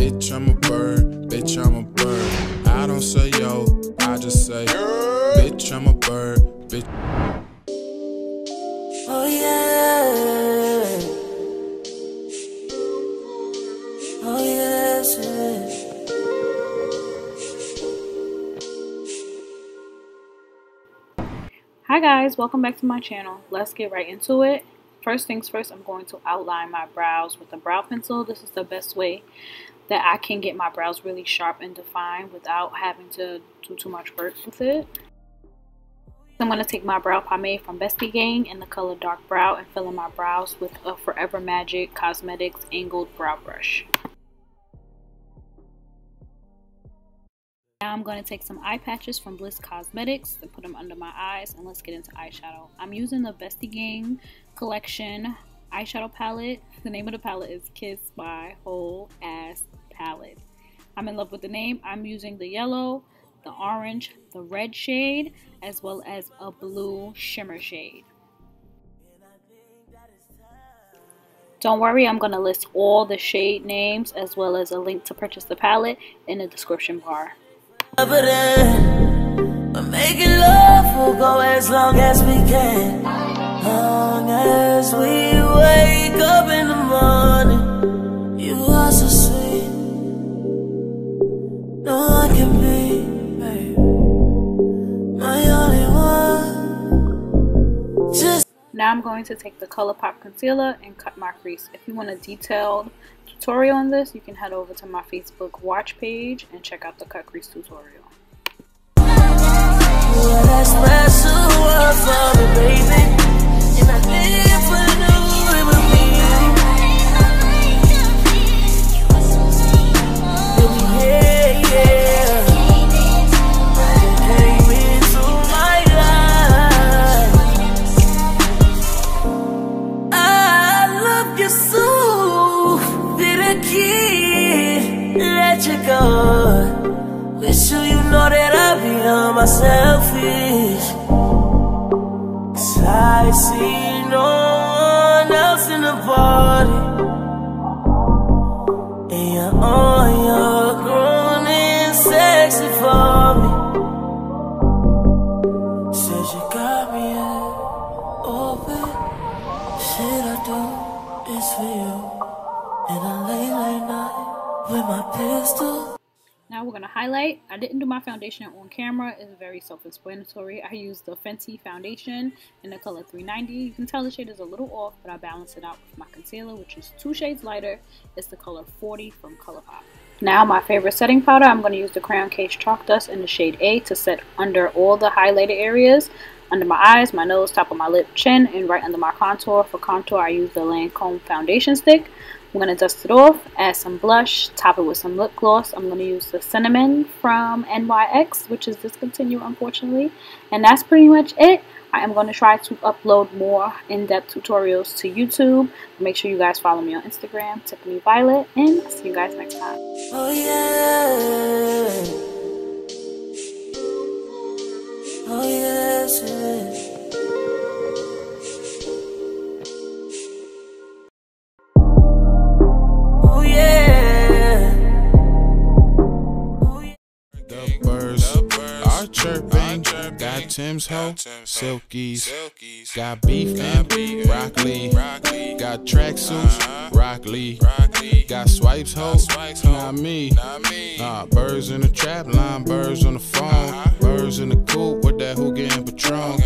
bitch, I'm a bird, bitch, I'm a bird. I don't say yo, I just say, bitch, I'm a bird, bitch. Oh yeah. Oh yes, yes. Hi guys, welcome back to my channel. Let's get right into it. First things first, I'm going to outline my brows with a brow pencil. This is the best way that I can get my brows really sharp and defined without having to do too much work with it. I'm going to take my brow pomade from Bestie Gang in the color dark brow and fill in my brows with a Forever Magic Cosmetics angled brow brush. Now I'm going to take some eye patches from Bliss Cosmetics and put them under my eyes, and let's get into eyeshadow. I'm using the Bestie Gang collection eyeshadow palette. The name of the palette is Kiss My Whole Ass Palette. I'm in love with the name. I'm using the yellow, the orange, the red shade, as well as a blue shimmer shade. Don't worry, I'm going to list all the shade names as well as a link to purchase the palette in the description bar. But making love will go as long as we can. Long as we wake up in the morning. You are so sweet. No one can be, babe, my only one. Just now I'm going to take the ColourPop concealer and cut my crease. If you want a detailed tutorial on this, you can head over to my Facebook watch page and check out the cut crease tutorial. Wish you know that I be on my selfish. 'Cause I see no one else in the party, and you're on your grown and sexy for me. Said you got me open. Shit I do is for you. And I late night with my pistol. Now we're going to highlight. I didn't do my foundation on camera. It's very self-explanatory. I used the Fenty foundation in the color 390. You can tell the shade is a little off, but I balanced it out with my concealer, which is 2 shades lighter. It's the color 40 from ColourPop. Now my favorite setting powder, I'm going to use the Crayon Case Chalk Dust in the shade A to set under all the highlighted areas. Under my eyes, my nose, top of my lip, chin, and right under my contour. For contour, I use the Lancome foundation stick. I'm going to dust it off, add some blush, top it with some lip gloss. I'm going to use the Cinnamon from NYX, which is discontinued unfortunately. And that's pretty much it. I am going to try to upload more in-depth tutorials to YouTube. Make sure you guys follow me on Instagram, Tiffany Violet, and I'll see you guys next time. Oh yeah. Oh yes, yes. Chirping, got Tim's hoe, Silkies, got beef and broccoli, got tracksuits, Rock Lee, got swipes hoe, not me, birds in the trap line, birds on the phone, birds in the coop with that hookah and Patron,